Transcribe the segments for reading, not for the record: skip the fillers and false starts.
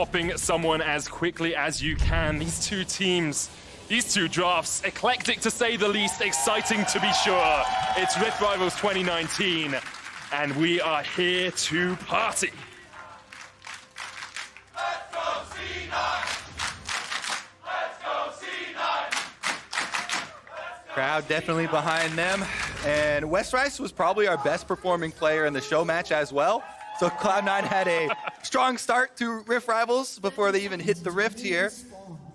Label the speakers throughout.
Speaker 1: Popping someone as quickly as you can. These two teams, these two drafts, eclectic to say the least, exciting to be sure. It's Rift Rivals 2019, and we are here to party.
Speaker 2: Let's go C9! Let's go C9!
Speaker 3: Crowd definitely behind them. And Westrice was probably our best performing player in the show match as well. So Cloud9 had a strong start to Rift Rivals before they even hit the Rift here.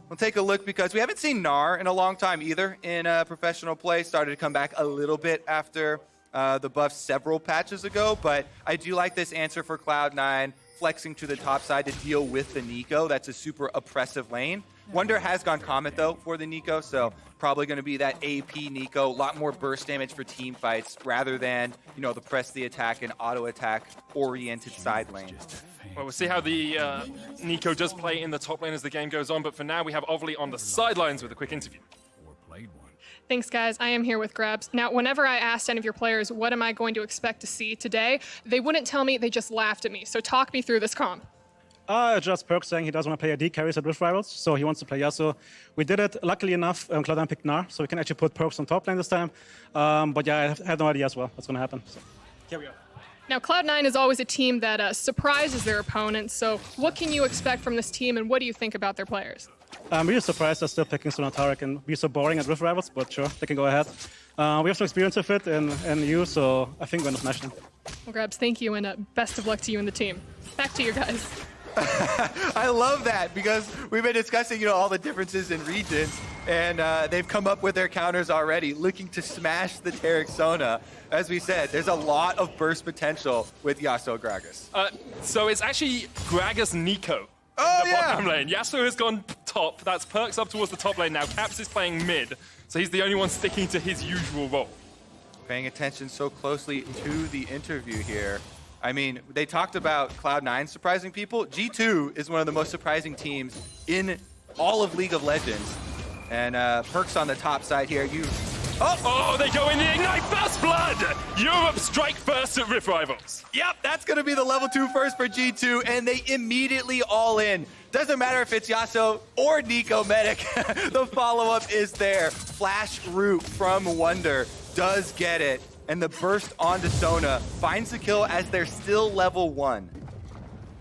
Speaker 3: We'll take a look because we haven't seen Gnar in a long time either in professional play. Started to come back a little bit after the buff several patches ago, but I do like this answer for Cloud9, flexing to the top side to deal with the Neeko. That's a super oppressive lane. Wunder has gone Comet though for the Neeko, so probably going to be that AP Neeko. A lot more burst damage for team fights rather than, you know, the press the attack and auto attack oriented side lane.
Speaker 1: Well, we'll see how the Neeko does play in the top lane as the game goes on, but for now we have Ovely on the sidelines with a quick interview.
Speaker 4: Thanks, guys. I am here with Grabs. Now, whenever I asked any of your players, what am I going to expect to see today, they wouldn't tell me, they just laughed at me. So talk me through this comp.
Speaker 5: Just Perkz saying he doesn't want to play AD carries at Rift Rivals, so he wants to play Yasuo. We did it, luckily enough, Cloud9 picked Gnar, so we can actually put Perkz on top lane this time. But yeah, I had no idea as well what's going to happen. So here we go.
Speaker 4: Now, Cloud9 is always a team that surprises their opponents, so what can you expect from this team, and what do you think about their players?
Speaker 5: I'm really surprised they're still picking Sona Taric and be so boring at Rift Rivals, but sure, they can go ahead. We have some experience with it in you, so I think we're going to smash them.
Speaker 4: Well, Grabs, thank you, and best of luck to you and the team. Back to you guys.
Speaker 3: I love that because we've been discussing, you know, all the differences in regions, and they've come up with their counters already, looking to smash the Taric Sona. As we said, there's a lot of burst potential with Yasuo Gragas.
Speaker 1: So it's actually Gragas Neeko.
Speaker 3: Oh,
Speaker 1: the
Speaker 3: yeah!
Speaker 1: bottom lane. Yasuo has gone top. That's Perkz up towards the top lane now. Caps is playing mid, so he's the only one sticking to his usual role.
Speaker 3: Paying attention so closely to the interview here. I mean, they talked about Cloud9 surprising people. G2 is one of the most surprising teams in all of League of Legends. And Perkz on the top side here.
Speaker 1: Oh, they go in the Ignite First Blood! Europe strike first at Rift Rivals.
Speaker 3: Yep, that's going to be the level 2 first for G2, and they immediately all in. Doesn't matter if it's Yasuo or Neeko Medic. The follow-up is there. Flash root from Wunder does get it. And the burst onto Sona finds the kill as they're still level 1.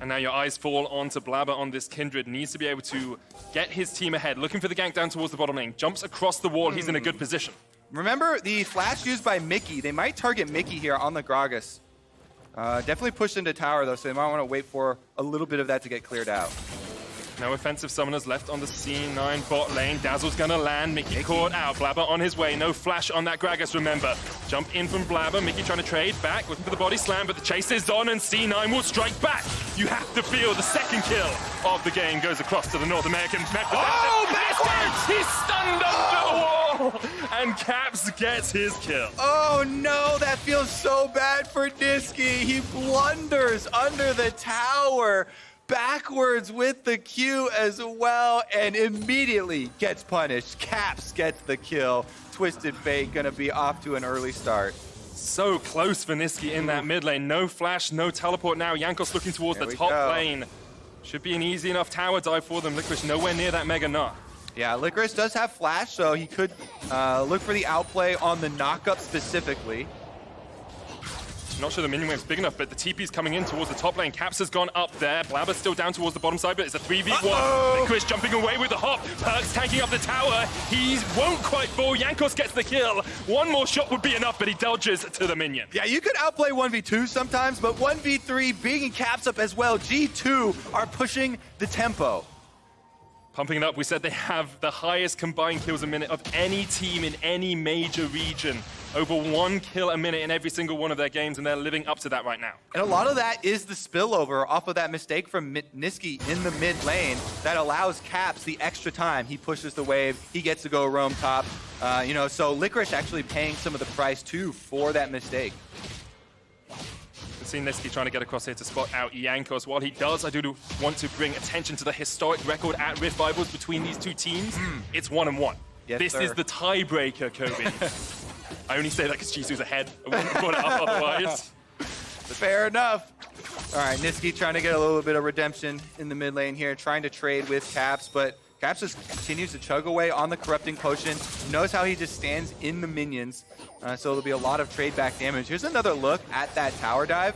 Speaker 1: And now your eyes fall onto Blaber on this Kindred. Needs to be able to get his team ahead. Looking for the gank down towards the bottom lane. Jumps across the wall. He's in a good position.
Speaker 3: Remember the flash used by Mikyx. They might target Mikyx here on the Gragas. Definitely push into tower though, so they might want to wait for a little bit of that to get cleared out.
Speaker 1: No offensive summoners left on the C9 bot lane. Dazzle's gonna land. Mikyx caught out. Blaber on his way. No flash on that Gragas, remember. Jump in from Blaber. Mikyx trying to trade back. Looking for the body slam, but the chase is on and C9 will strike back. You have to feel the second kill of the game goes across to the North American method.
Speaker 3: Oh, backwards!
Speaker 1: He's stunned under the wall! And Caps gets his kill.
Speaker 3: Oh no, that feels so bad for Nisqy. He blunders under the tower. Backwards with the Q as well, and immediately gets punished. Caps gets the kill. Twisted Fate gonna be off to an early start.
Speaker 1: So close for Nisqy in that mid lane. No flash, no teleport now. Jankos looking towards the top lane. Should be an easy enough tower dive for them. Licorice nowhere near that Mega Gnar.
Speaker 3: Yeah, Licorice does have flash, so he could look for the outplay on the knockup specifically.
Speaker 1: Not sure the minion wave's big enough, but the TP's coming in towards the top lane. Caps has gone up there. Blaber's still down towards the bottom side, but it's a 3v1. Licorice jumping away with the hop. Perkz tanking up the tower. He won't quite fall. Jankos gets the kill. One more shot would be enough, but he dodges to the minion.
Speaker 3: Yeah, you could outplay 1v2 sometimes, but 1v3 being Caps up as well. G2 are pushing the tempo.
Speaker 1: Pumping it up, we said they have the highest combined kills a minute of any team in any major region. Over 1 kill a minute in every single one of their games, and they're living up to that right now.
Speaker 3: And a lot of that is the spillover off of that mistake from Nisqy in the mid lane that allows Caps the extra time. He pushes the wave, he gets to go roam top. You know, so Licorice actually paying some of the price too for that mistake.
Speaker 1: We've seen Nisqy trying to get across here to spot out Jankos. While he does, I do want to bring attention to the historic record at Rift Rivals between these two teams. It's 1-1.
Speaker 3: Yes,
Speaker 1: this
Speaker 3: sir.
Speaker 1: is the tiebreaker, Kobe. I only say that because Jisoo's ahead. I wouldn't put it up otherwise.
Speaker 3: Fair enough. All right, Nisqy trying to get a little bit of redemption in the mid lane here, trying to trade with Caps, but Caps just continues to chug away on the Corrupting Potion. Knows how he just stands in the minions, so there'll be a lot of trade back damage. Here's another look at that tower dive.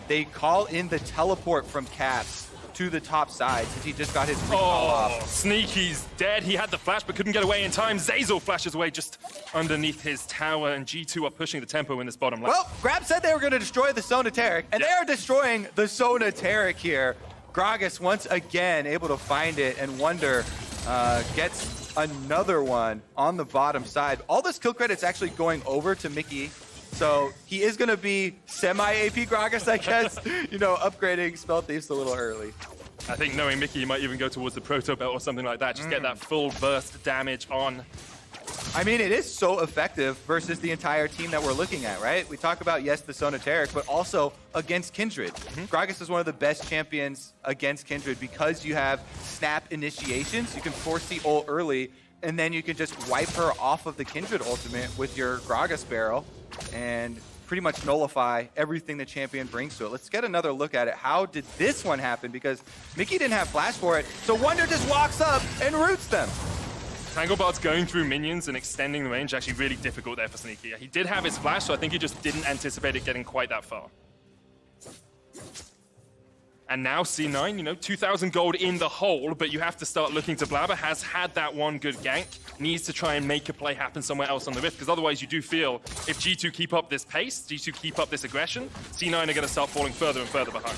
Speaker 3: They call in the teleport from Caps to the top side since he just got his recall off.
Speaker 1: Sneaky's dead. He had the flash but couldn't get away in time. Zeyzal flashes away just underneath his tower, and G2 are pushing the tempo in this bottom lane.
Speaker 3: Well, Grab said they were going to destroy the Sona Taric, and they are destroying the Sona Taric here. Gragas once again able to find it, and Wunder gets another one on the bottom side. All this kill credit's actually going over to Mikyx, so he is going to be semi-AP Gragas, I guess. You know, upgrading Spell Thieves a little early.
Speaker 1: I think knowing Mikyx, he might even go towards the Proto Belt or something like that. Just get that full burst damage on.
Speaker 3: I mean, it is so effective versus the entire team that we're looking at, right? We talk about, yes, the Sona Taric, but also against Kindred. Gragas is one of the best champions against Kindred because you have snap initiations. You can force the ult early, and then you can just wipe her off of the Kindred ultimate with your Gragas barrel and pretty much nullify everything the champion brings to it. Let's get another look at it. How did this one happen? Because Mikyx didn't have flash for it, so Wunder just walks up and roots them.
Speaker 1: Tanglebard's going through minions and extending the range, actually really difficult there for Sneaky. He did have his flash, so I think he just didn't anticipate it getting quite that far. And now C9, you know, 2,000 gold in the hole, but you have to start looking to Blaber. Has had that one good gank, needs to try and make a play happen somewhere else on the Rift, because otherwise you do feel if G2 keep up this pace, G2 keep up this aggression, C9 are going to start falling further and further behind.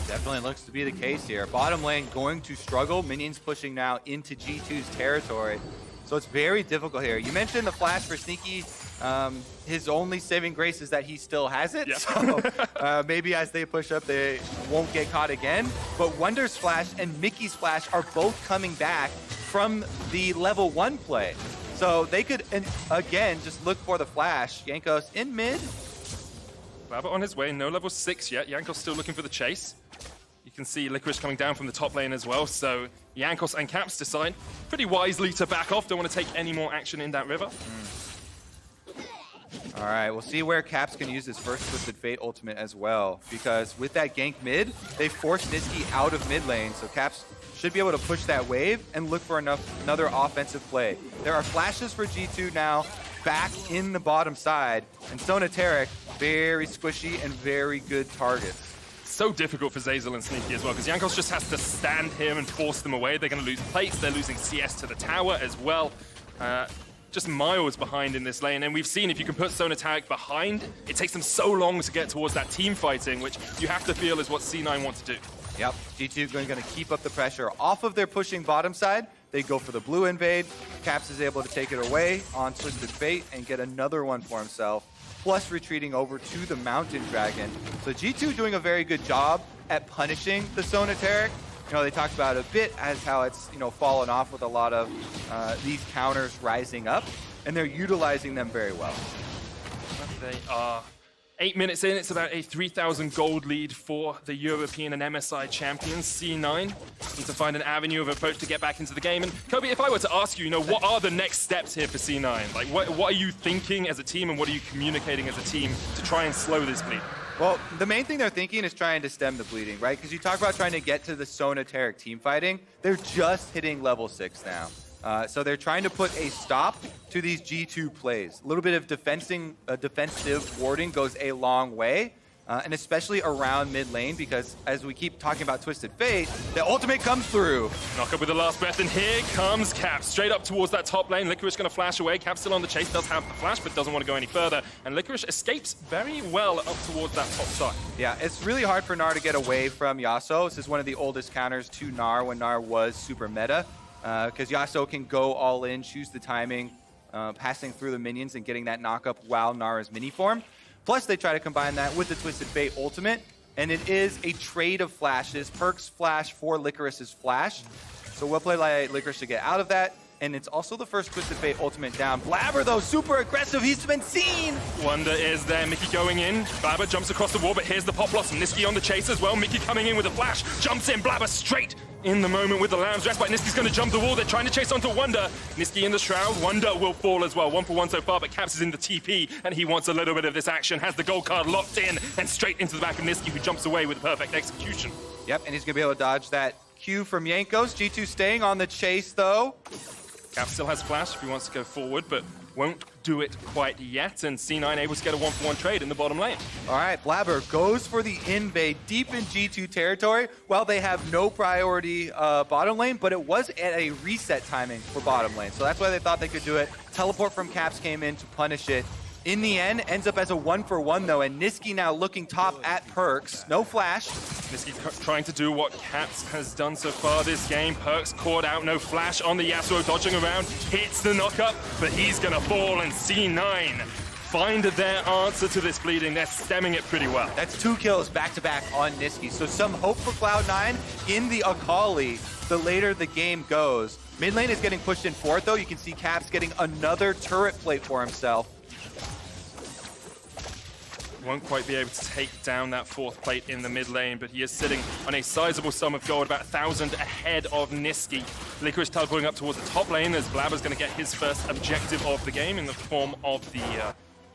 Speaker 3: Definitely looks to be the case here. Bottom lane going to struggle. Minions pushing now into G2's territory. So it's very difficult here. You mentioned the flash for Sneaky. His only saving grace is that he still has it. Yeah. So maybe as they push up, they won't get caught again. But Wunder's flash and Mikyx's flash are both coming back from the level 1 play. So they could, again, just look for the flash. Jankos in mid.
Speaker 1: Blaber on his way, no level 6 yet. Jankos still looking for the chase. You can see Licorice coming down from the top lane as well, so Jankos and Caps decide pretty wisely to back off. Don't want to take any more action in that river.
Speaker 3: All right, we'll see where Caps can use his first Twisted Fate ultimate as well, because with that gank mid, they forced Nisqy out of mid lane, so Caps should be able to push that wave and look for another offensive play. There are flashes for G2 now back in the bottom side, and Sona Taric, very squishy and very good targets.
Speaker 1: So difficult for Zeyzal and Sneaky as well, because Jankos just has to stand him and force them away. They're going to lose plates, they're losing CS to the tower as well. Just miles behind in this lane, and we've seen if you can put Sona Taric behind, it takes them so long to get towards that team fighting, which you have to feel is what C9 wants to do.
Speaker 3: Yep, G2 going to keep up the pressure off of their pushing bottom side. They go for the blue invade. Caps is able to take it away on Twisted Fate and get another one for himself, plus retreating over to the Mountain Dragon. So G2 doing a very good job at punishing the Sona Taric. You know, they talked about it a bit as how it's, you know, fallen off with a lot of these counters rising up, and they're utilizing them very well.
Speaker 1: They are 8 minutes in. It's about a 3,000 gold lead for the European and MSI champions. C9 need to find an avenue of approach to get back into the game. And Kobe, if I were to ask you, you know, what are the next steps here for C9? Like, what are you thinking as a team, and what are you communicating as a team to try and slow this bleed?
Speaker 3: Well, the main thing they're thinking is trying to stem the bleeding, right? Because you talk about trying to get to the Sona Taric team fighting. They're just hitting level 6 now. So they're trying to put a stop to these G2 plays. A little bit of defensive warding goes a long way, and especially around mid lane, because as we keep talking about Twisted Fate, the ultimate comes through.
Speaker 1: Knock up with the last breath, and here comes Caps. Straight up towards that top lane. Licorice going to flash away. Caps still on the chase, does have the flash, but doesn't want to go any further. And Licorice escapes very well up towards that top side.
Speaker 3: Yeah, it's really hard for Gnar to get away from Yasuo. This is one of the oldest counters to Gnar when Gnar was super meta, because Yasuo can go all in, choose the timing, passing through the minions and getting that knock-up while Gnar is mini form. Plus, they try to combine that with the Twisted Fate ultimate, and it is a trade of flashes. Perkz flash for Licorice's flash. So well played by Licorice to get out of that, and it's also the first Twisted Fate ultimate down. Blaber, though, super aggressive. He's been seen.
Speaker 1: Wunder is there. Mikyx going in. Blaber jumps across the wall, but here's the pop blossom. Nisqy on the chase as well. Mikyx coming in with a flash. Jumps in. Blaber straight in the moment with the Lambs. Dressed by Nisqy's going to jump the wall. They're trying to chase onto Wunder. Nisqy in the Shroud. Wunder will fall as well. 1-for-1 so far, but Caps is in the TP, and he wants a little bit of this action. Has the gold card locked in, and straight into the back of Nisqy, who jumps away with perfect execution.
Speaker 3: Yep, and he's going to be able to dodge that Q from Jankos. G2 staying on the chase, though.
Speaker 1: Caps still has flash if he wants to go forward, but won't do it quite yet, and C9 able to get a 1-for-1 trade in the bottom lane.
Speaker 3: All right, Blaber goes for the invade deep in G2 territory. Well, they have no priority bottom lane, but it was at a reset timing for bottom lane, so that's why they thought they could do it. Teleport from Caps came in to punish it. In the end, ends up as a 1-for-1 though, and Nisqy now looking top at Perkz. No flash.
Speaker 1: Nisqy trying to do what Caps has done so far this game. Perkz caught out, no flash on the Yasuo, dodging around, hits the knockup, but he's gonna fall, and C9 find their answer to this bleeding. They're stemming it pretty well.
Speaker 3: That's 2 kills back-to-back on Nisqy, so some hope for Cloud9 in the Akali the later the game goes. Mid lane is getting pushed in fourth though. You can see Caps getting another turret plate for himself.
Speaker 1: Won't quite be able to take down that fourth plate in the mid lane, but he is sitting on a sizable sum of gold, about 1,000 ahead of Nisqy. Licorice teleporting up towards the top lane as Blaber's going to get his first objective of the game in the form of the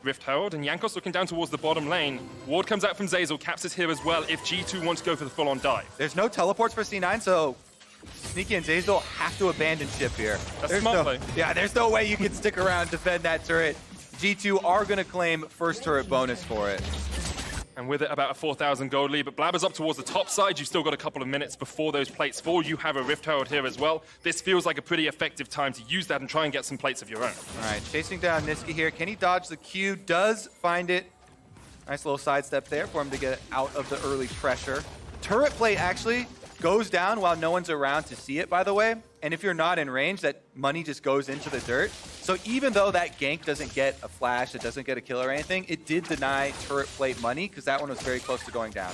Speaker 1: Rift Herald, and Jankos looking down towards the bottom lane. Ward comes out from Zeyzal, Caps is here as well if G2 wants to go for the full-on dive.
Speaker 3: There's no teleports for C9, so Sneaky and Zeyzal have to abandon ship here.
Speaker 1: That's smart play.
Speaker 3: Yeah, there's no way you can stick around and defend that turret. G2 are going to claim first turret bonus for it.
Speaker 1: And with it, about a 4,000 gold lead, but Blaber's up towards the top side. You've still got a couple of minutes before those plates fall. You have a Rift Herald here as well. This feels like a pretty effective time to use that and try and get some plates of your own.
Speaker 3: All right, chasing down Nisqy here. Can he dodge the Q? Does find it. Nice little sidestep there for him to get out of the early pressure. Turret plate actually goes down while no one's around to see it, by the way. And if you're not in range, that money just goes into the dirt. So even though that gank doesn't get a flash, it doesn't get a kill or anything, it did deny turret plate money because that one was very close to going down.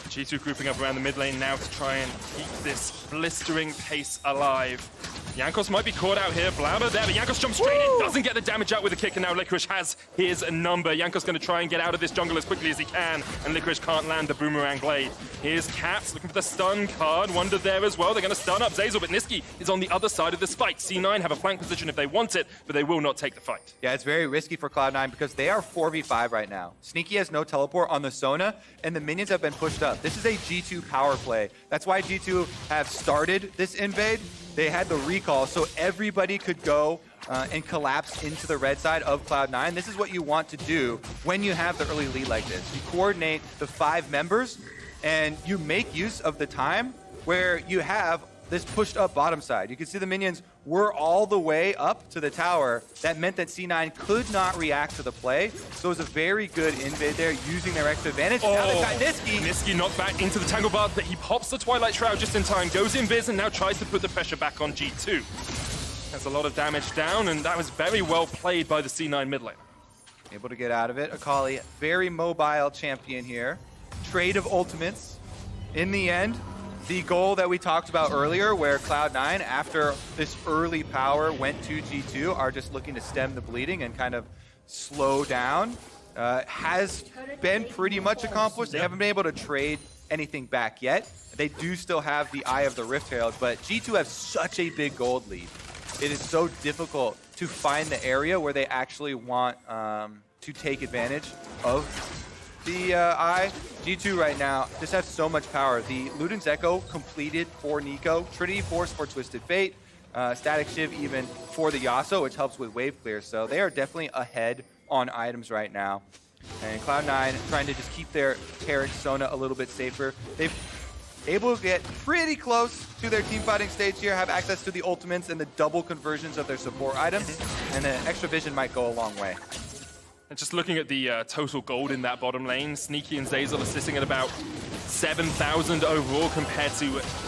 Speaker 1: G2 grouping up around the mid lane now to try and keep this blistering pace alive. Jankos might be caught out here. Blaber there, but Jankos jumps straight in, doesn't get the damage out with a kick, and now Licorice has his number. Jankos going to try and get out of this jungle as quickly as he can, and Licorice can't land the boomerang blade. Here's Caps looking for the stun card. Wunder there as well. They're going to stun up Zeyzal, but Nisqy is on the other side of this fight. C9 have a flank position if they want it, but they will not take the fight.
Speaker 3: Yeah, it's very risky for Cloud9 because they are 4v5 right now. Sneaky has no teleport on the Sona, and the minions have been pushed up. This is a G2 power play. That's why G2 have started this invade. They had the recall, so everybody could go and collapse into the red side of Cloud9. This is what you want to do when you have the early lead like this. You coordinate the 5 members, and you make use of the time where you have this pushed up bottom side. You can see the minions were all the way up to the tower. That meant that C9 could not react to the play. So it was a very good invade there, using their extra advantage. Now they've got Nisqy.
Speaker 1: Nisqy knocked back into the Tangle Bar, but he pops the Twilight Shroud just in time, goes invis, and now tries to put the pressure back on G2. That's a lot of damage down, and that was very well played by the C9 mid lane.
Speaker 3: Able to get out of it. Akali, very mobile champion here. Trade of ultimates. In the end, the goal that we talked about earlier, where Cloud9, after this early power went to G2, are just looking to stem the bleeding and kind of slow down, has been pretty much accomplished. They haven't been able to trade anything back yet. They do still have the Eye of the Rift Herald, but G2 have such a big gold lead. It is so difficult to find the area where they actually want to take advantage of the Eye. G2 right now just has so much power. The Luden's Echo completed for Neeko, Trinity Force for Twisted Fate, Static Shiv even for the Yasuo, which helps with wave clear. So they are definitely ahead on items right now. And Cloud9 trying to just keep their Taric Sona a little bit safer. They've able to get pretty close to their team fighting stage here, have access to the ultimates and the double conversions of their support items, and the extra vision might go a long way.
Speaker 1: And just looking at the total gold in that bottom lane, Sneaky and Zeyzal are sitting at about 7,000 overall compared to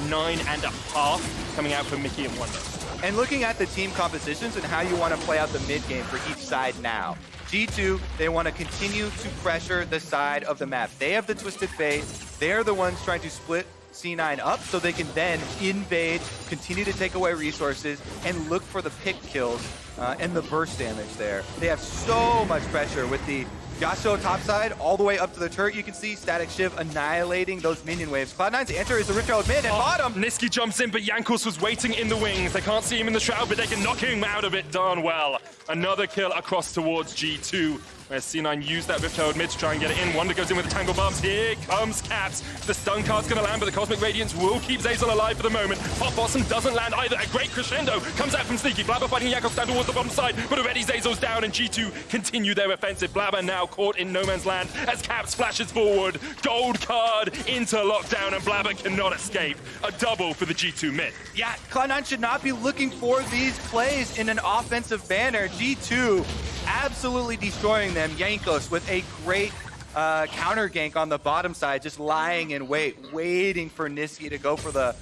Speaker 1: 9.5 coming out from Mikyx and Wunder.
Speaker 3: And looking at the team compositions and how you want to play out the mid game for each side now. G2, they want to continue to pressure the side of the map. They have the Twisted Fate. They're the ones trying to split C9 up so they can then invade, continue to take away resources, and look for the pick kills and the burst damage there. They have so much pressure with the Yasuo topside, all the way up to the turret. You can see Static Shiv annihilating those minion waves. Cloud9's answer is the Rift Herald mid and bottom.
Speaker 1: Nisqy jumps in, but Jankos was waiting in the wings. They can't see him in the shroud, but they can knock him out of it darn well. Another kill across towards G2, where C9 used that Rift Herald mid to try and get it in. Wunder goes in with the Tangle Bombs. Here comes Caps. The stun card's going to land, but the Cosmic Radiance will keep Zeyzal alive for the moment. Pop Blossom doesn't land either. A great crescendo comes out from Sneaky. Blaber fighting Jankos down towards the bottom side, but already Zeyzal's down, and G2 continue their offensive. Blaber now caught in no man's land as Caps flashes forward. Gold card into lockdown, and Blaber cannot escape. A double for the G2 mid.
Speaker 3: Yeah, Cloud9 should not be looking for these plays in an offensive banner. G2 absolutely destroying them. Jankos with a great counter gank on the bottom side, just lying in wait, waiting for Nisqy to go for the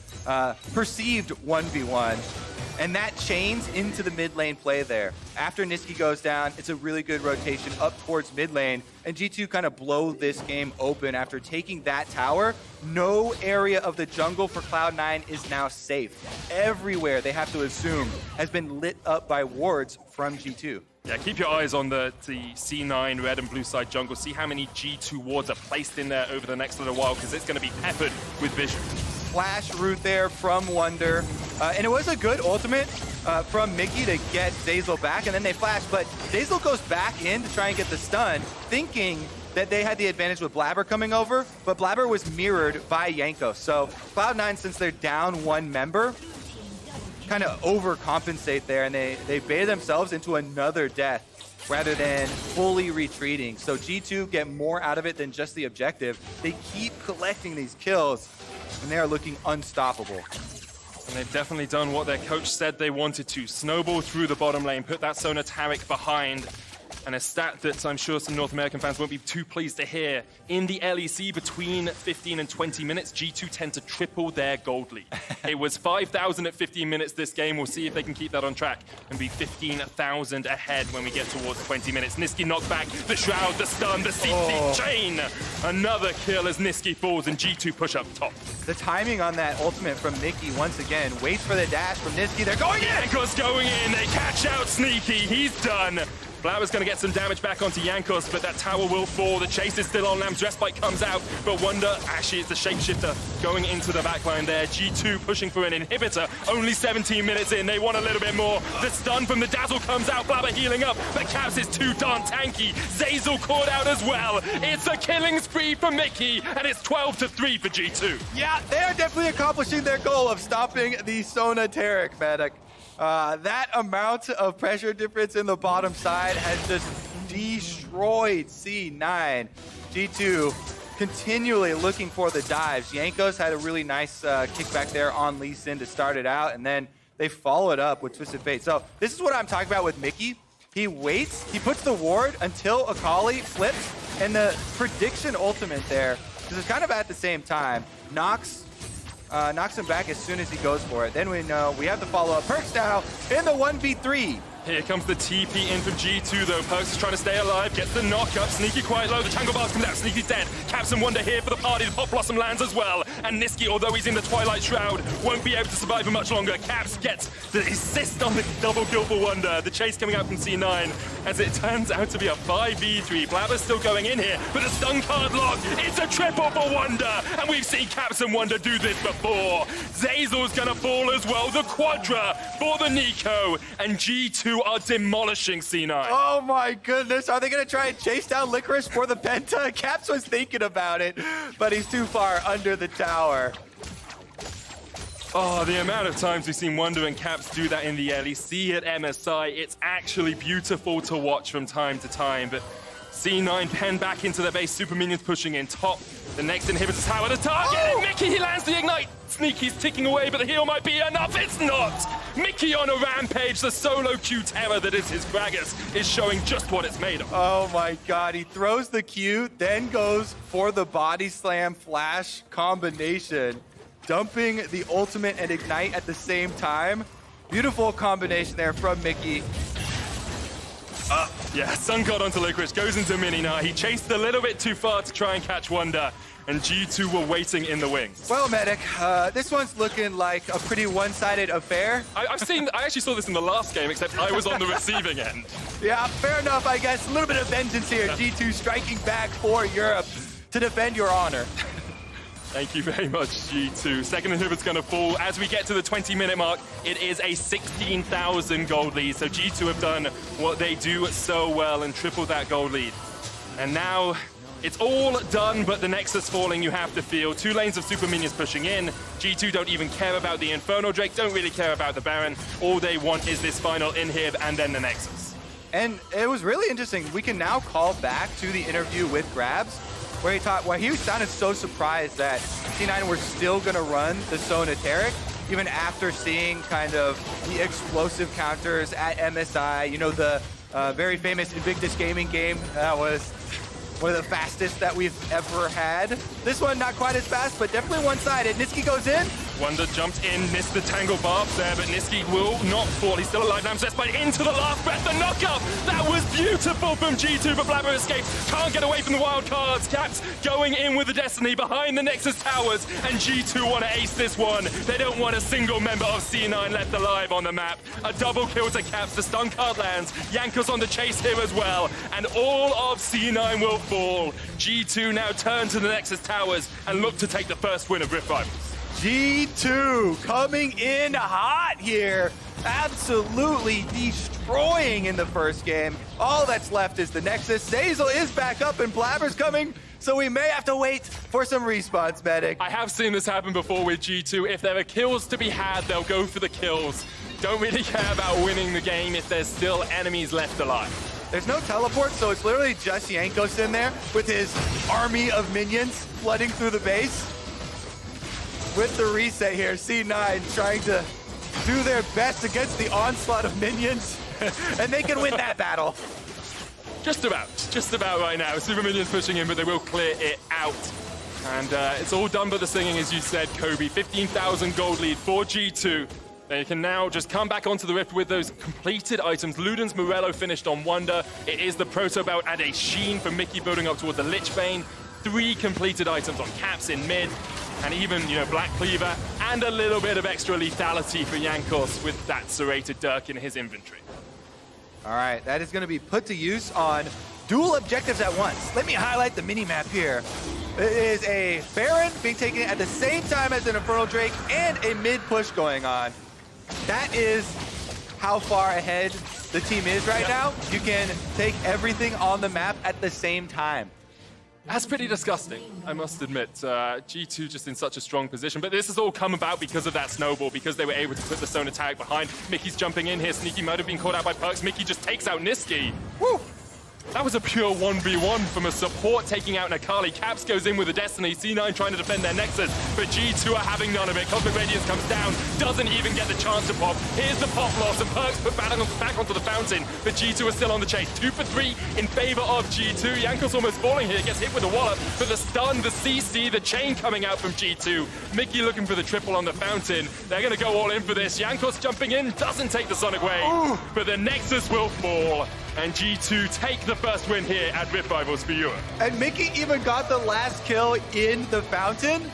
Speaker 3: perceived 1v1. And that chains into the mid lane play there. After Nisqy goes down, it's a really good rotation up towards mid lane, and G2 kind of blow this game open after taking that tower. No area of the jungle for Cloud9 is now safe. Everywhere, they have to assume, has been lit up by wards from G2.
Speaker 1: Yeah, keep your eyes on the C9 red and blue side jungle. See how many G2 wards are placed in there over the next little while, because it's going to be peppered with vision.
Speaker 3: Flash root there from Wunder. And it was a good ultimate from Mikyx to get Zeyzal back, and then they flash, but Zeyzal goes back in to try and get the stun, thinking that they had the advantage with Blaber coming over, but Blaber was mirrored by Jankos. So Cloud9, since they're down one member, kind of overcompensate there, and they bait themselves into another death rather than fully retreating. So G2 get more out of it than just the objective. They keep collecting these kills, and they are looking unstoppable.
Speaker 1: And they've definitely done what their coach said they wanted to. Snowball through the bottom lane, put that Sona Taric behind. And a stat that I'm sure some North American fans won't be too pleased to hear. In the LEC, between 15 and 20 minutes, G2 tend to triple their gold lead. It was 5,000 at 15 minutes this game. We'll see if they can keep that on track and be 15,000 ahead when we get towards 20 minutes. Nisqy knocks back the shroud, the stun, the CC chain. Another kill as Nisqy falls and G2 push up top.
Speaker 3: The timing on that ultimate from Mikyx, once again, waits for the dash from Nisqy. They're going in!
Speaker 1: Jankos going in. They catch out Sneaky. He's done. Blaber's going to get some damage back onto Jankos, but that tower will fall. The chase is still on. Lamb's Respite comes out, but Wunder, actually, it's the Shapeshifter going into the backline there. G2 pushing for an inhibitor. Only 17 minutes in. They want a little bit more. The stun from the Dazzle comes out. Blaber healing up, but Caps is too darn tanky. Zeyzal caught out as well. It's a killing spree for Mikyx, and it's 12-3 for G2.
Speaker 3: Yeah, they are definitely accomplishing their goal of stopping the Sona Taric, Medic. That amount of pressure difference in the bottom side has just destroyed C9. G2 continually looking for the dives. Jankos had a really nice kickback there on Lee Sin to start it out, and then they follow it up with Twisted Fate. So this is what I'm talking about with Mikyx. He waits, he puts the ward until Akali flips, and the prediction ultimate there, because it's kind of at the same time, knocks him back as soon as he goes for it. Then we know we have to follow up. Perkz now in the 1v3.
Speaker 1: Here comes the TP in from G2 though. Perkz is trying to stay alive, gets the knock up. Sneaky quite low, the Tangle Bars comes out, Sneaky's dead. Caps and Wunder here for the party, the Pop Blossom lands as well. And Nisqy, although he's in the Twilight Shroud, won't be able to survive for much longer. Caps gets the assist on the double kill for Wunder. The chase coming out from C9 as it turns out to be a 5v3. Blaber's still going in here, but the stun card lock, it's a triple for Wunder. And we've seen Caps and Wunder do this before. Zeyzal's gonna fall as well, the Quadra for the Neeko. And G2 are demolishing C9.
Speaker 3: Oh my goodness, are they gonna try and chase down Licorice for the Penta? Caps was thinking about it, but he's too far under the tower.
Speaker 1: Oh, the amount of times we've seen Wunder and Caps do that in the LEC at MSI, it's actually beautiful to watch from time to time, but C9 pen back into their base, super minions pushing in top. The next inhibitor tower, the target, Mikyx, he lands the ignite. Sneaky's ticking away, but the heal might be enough. It's not! Mikyx on a rampage, the solo Q terror that is his Gragas is showing just what it's made of.
Speaker 3: Oh my god, he throws the Q, then goes for the body slam flash combination, dumping the ultimate and ignite at the same time. Beautiful combination there from Mikyx.
Speaker 1: Yeah, Sun God onto Licorice, goes into Mini now. He chased a little bit too far to try and catch Wunder. and G2 were waiting in the wings.
Speaker 3: Well, Medic, this one's looking like a pretty one-sided affair.
Speaker 1: I actually saw this in the last game, except I was on the receiving end.
Speaker 3: Yeah, fair enough, I guess. A little bit of vengeance here. G2 striking back for Europe to defend your honor.
Speaker 1: Thank you very much, G2. Second inhibit's gonna fall. As we get to the 20-minute mark, it is a 16,000 gold lead. So G2 have done what they do so well and tripled that gold lead. And now it's all done, but the Nexus falling, you have to feel. 2 lanes of super minions pushing in. G2 don't even care about the Inferno Drake, don't really care about the Baron. All they want is this final inhib and then the Nexus.
Speaker 3: And it was really interesting. We can now call back to the interview with Grabs, where he sounded so surprised that C9 were still gonna run the Sona Taric, even after seeing kind of the explosive counters at MSI, you know, the very famous Invictus Gaming game that was one of the fastest that we've ever had. This one not quite as fast, but definitely one-sided. Nisqy goes in.
Speaker 1: Wunder jumped in, missed the tangle barb there, but Nisqy will not fall. He's still alive now, but into the last breath, the knockup! That was beautiful from G2, but Blaber escapes. Can't get away from the wild cards. Caps going in with the Destiny behind the Nexus towers, and G2 want to ace this one. They don't want a single member of C9 left alive on the map. A double kill to Caps, the stun card lands. Jankos on the chase here as well, and all of C9 will fall. G2 now turn to the Nexus towers and look to take the first win of Rift Rivals.
Speaker 3: G2 coming in hot here. Absolutely destroying in the first game. All that's left is the Nexus. Zeyzal is back up and Blaber's coming, so we may have to wait for some respawns, Medic.
Speaker 1: I have seen this happen before with G2. If there are kills to be had, they'll go for the kills. Don't really care about winning the game if there's still enemies left alive.
Speaker 3: There's no teleport, so it's literally just Jankos in there with his army of minions flooding through the base. With the reset here, C9 trying to do their best against the onslaught of minions, and they can win that battle.
Speaker 1: Just about right now. Super minions pushing in, but they will clear it out. And it's all done but the singing, as you said, Kobe. 15,000 gold lead for G2. They can now just come back onto the Rift with those completed items. Luden's Morello finished on Wunder. It is the Proto Belt and a Sheen for Mikyx building up towards the Lich Bane. 3 completed items on Caps in mid. And even, you know, Black Cleaver and a little bit of extra lethality for Jankos with that serrated Dirk in his inventory.
Speaker 3: All right, that is going to be put to use on dual objectives at once. Let me highlight the mini-map here. It is a Baron being taken at the same time as an Infernal Drake and a mid-push going on. That is how far ahead the team is right now. You can take everything on the map at the same time.
Speaker 1: That's pretty disgusting, I must admit. G2 just in such a strong position, but this has all come about because of that snowball, because they were able to put the Sona tag behind. Mikyx jumping in here. Sneaky might have been caught out by Perkz. Mikyx just takes out Nisqy. Woo! That was a pure 1v1 from a support taking out an Akali. Caps goes in with a Destiny. C9 trying to defend their Nexus, but G2 are having none of it. Cosmic Radiance comes down, doesn't even get the chance to pop. Here's the pop loss, and Perkz put back onto the fountain, but G2 are still on the chase. 2 for 3 in favor of G2. Jankos almost falling here, gets hit with a wallop, but the stun, the CC, the chain coming out from G2. Mikyx looking for the triple on the fountain. They're gonna go all in for this. Jankos jumping in, doesn't take the Sonic Wave, but the Nexus will fall. And G2 take the first win here at Rift Rivals for Europe.
Speaker 3: And Mikyx even got the last kill in the fountain.